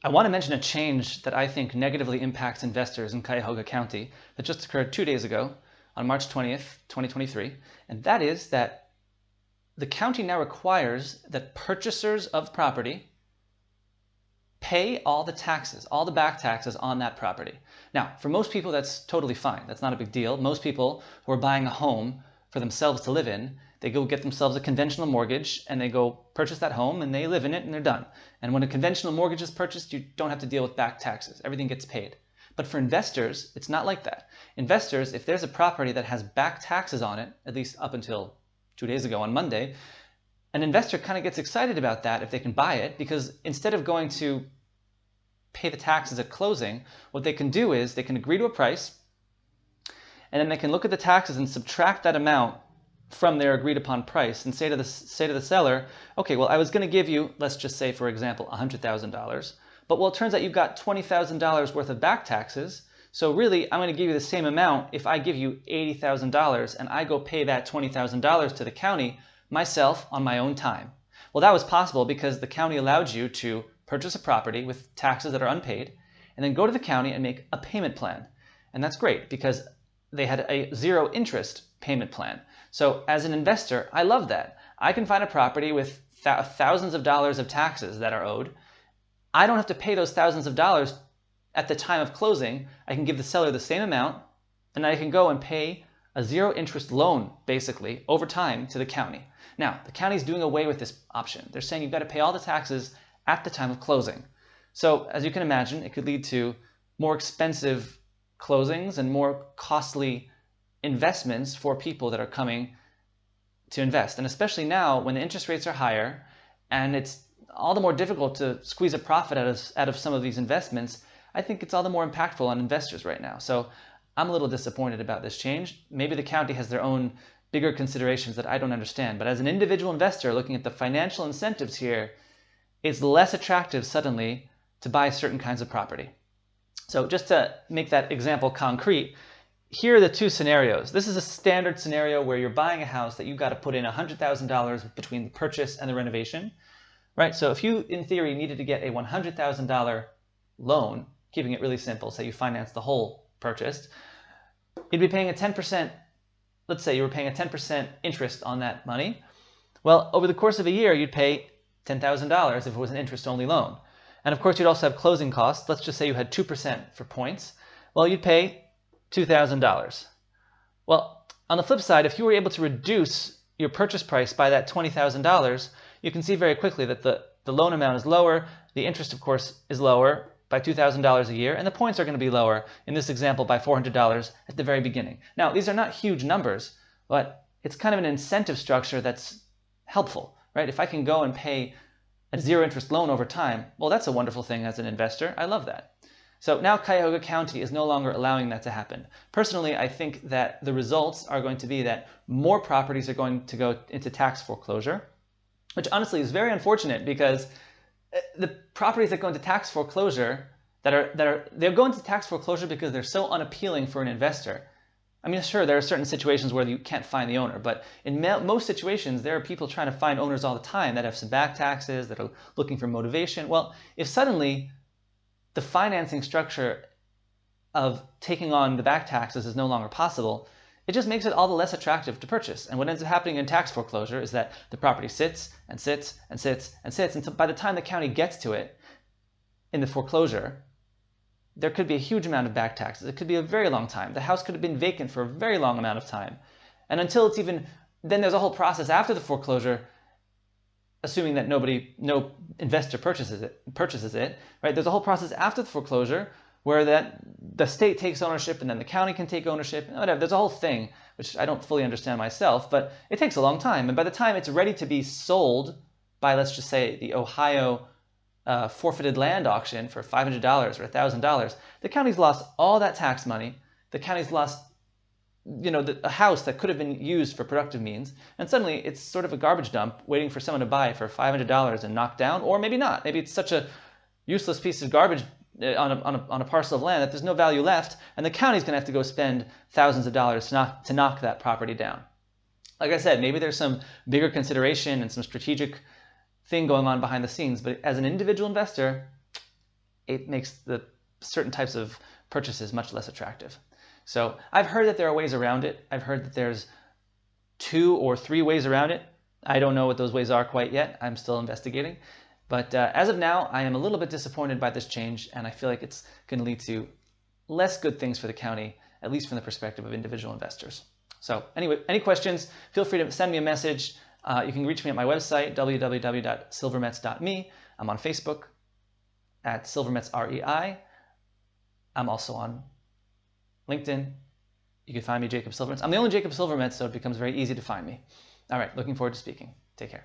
I want to mention a change that I think negatively impacts investors in Cuyahoga County that just occurred 2 days ago on March 20th, 2023, and that is that the county now requires that purchasers of property pay all the taxes, all the back taxes on that property. Now, for most people, that's totally fine. That's not a big deal. Most people who are buying a home for themselves to live in, they go get themselves a conventional mortgage and they go purchase that home and they live in it and they're done. And when a conventional mortgage is purchased, you don't have to deal with back taxes. Everything gets paid. But for investors, it's not like that. Investors, if there's a property that has back taxes on it, at least up until 2 days ago on Monday, an investor kind of gets excited about that if they can buy it, because instead of going to pay the taxes at closing, what they can do is they can agree to a price, and then they can look at the taxes and subtract that amount from their agreed upon price and say to the seller, okay, well, I was going to give you, let's just say, for example, $100,000, but well, it turns out you've got $20,000 worth of back taxes, so really I'm going to give you the same amount if I give you $80,000 and I go pay that $20,000 to the county myself on my own time. Well, that was possible because the county allowed you to purchase a property with taxes that are unpaid and then go to the county and make a payment plan. And that's great because they had a zero interest payment plan. So as an investor, I love that. I can find a property with thousands of dollars of taxes that are owed. I don't have to pay those thousands of dollars at the time of closing. I can give the seller the same amount and I can go and pay a zero interest loan basically over time to the county. Now, the county's doing away with this option. They're saying you've got to pay all the taxes at the time of closing. So as you can imagine, it could lead to more expensive closings and more costly investments for people that are coming to invest. And especially now when the interest rates are higher and it's all the more difficult to squeeze a profit out of some of these investments, I think it's all the more impactful on investors right now. So I'm a little disappointed about this change. Maybe the county has their own bigger considerations that I don't understand. But as an individual investor looking at the financial incentives here, it's less attractive suddenly to buy certain kinds of property. So just to make that example concrete, here are the two scenarios. This is a standard scenario where you're buying a house that you've got to put in $100,000 between the purchase and the renovation, right? So if you, in theory, needed to get a $100,000 loan, keeping it really simple, say you finance the whole purchase, you'd be paying a 10%, let's say you were paying a 10% interest on that money. Well, over the course of a year, you'd pay $10,000 if it was an interest-only loan. And of course, you'd also have closing costs. Let's just say you had 2% for points. Well, you'd pay $2,000. Well, on the flip side, if you were able to reduce your purchase price by that $20,000, you can see very quickly that the loan amount is lower. The interest, of course, is lower by $2,000 a year, and the points are going to be lower, in this example, by $400 at the very beginning. Now, these are not huge numbers, but it's kind of an incentive structure that's helpful, right? If I can go and pay a zero interest loan over time, well, that's a wonderful thing as an investor. I love that. So now Cuyahoga County is no longer allowing that to happen. Personally, I think that the results are going to be that more properties are going to go into tax foreclosure, which honestly is very unfortunate because the properties that go into tax foreclosure they're going to tax foreclosure because they're so unappealing for an investor. I mean, sure, there are certain situations where you can't find the owner, but in most situations, there are people trying to find owners all the time that have some back taxes, that are looking for motivation. Well, if suddenly the financing structure of taking on the back taxes is no longer possible, it just makes it all the less attractive to purchase. And what ends up happening in tax foreclosure is that the property sits and sits and sits and sits until by the time the county gets to it in the foreclosure, there could be a huge amount of back taxes. It could be a very long time. The house could have been vacant for a very long amount of time. And until it's even, then there's a whole process after the foreclosure, assuming that no investor purchases it, right? There's a whole process after the foreclosure where the state takes ownership and then the county can take ownership, whatever. There's a whole thing, which I don't fully understand myself, but it takes a long time. And by the time it's ready to be sold by, let's just say, the Ohio forfeited land auction for $500 or $1,000, the county's lost all that tax money. The county's lost, a house that could have been used for productive means, and suddenly it's sort of a garbage dump waiting for someone to buy for $500 and knock down, or maybe not. Maybe it's such a useless piece of garbage on a parcel of land that there's no value left, and the county's going to have to go spend thousands of dollars to knock that property down. Like I said, maybe there's some bigger consideration and some strategic thing going on behind the scenes, but as an individual investor, it makes the certain types of purchases much less attractive. So I've heard that there are ways around it. I've heard that there's 2 or 3 ways around it. I don't know what those ways are quite yet. I'm still investigating. But as of now, I am a little bit disappointed by this change, and I feel like it's going to lead to less good things for the county, at least from the perspective of individual investors. So anyway, any questions, feel free to send me a message. You can reach me at my website, www.silvermets.me. I'm on Facebook at silvermetsrei. I'm also on LinkedIn. You can find me, Jacob Silvermets. I'm the only Jacob Silvermets, so it becomes very easy to find me. All right, looking forward to speaking. Take care.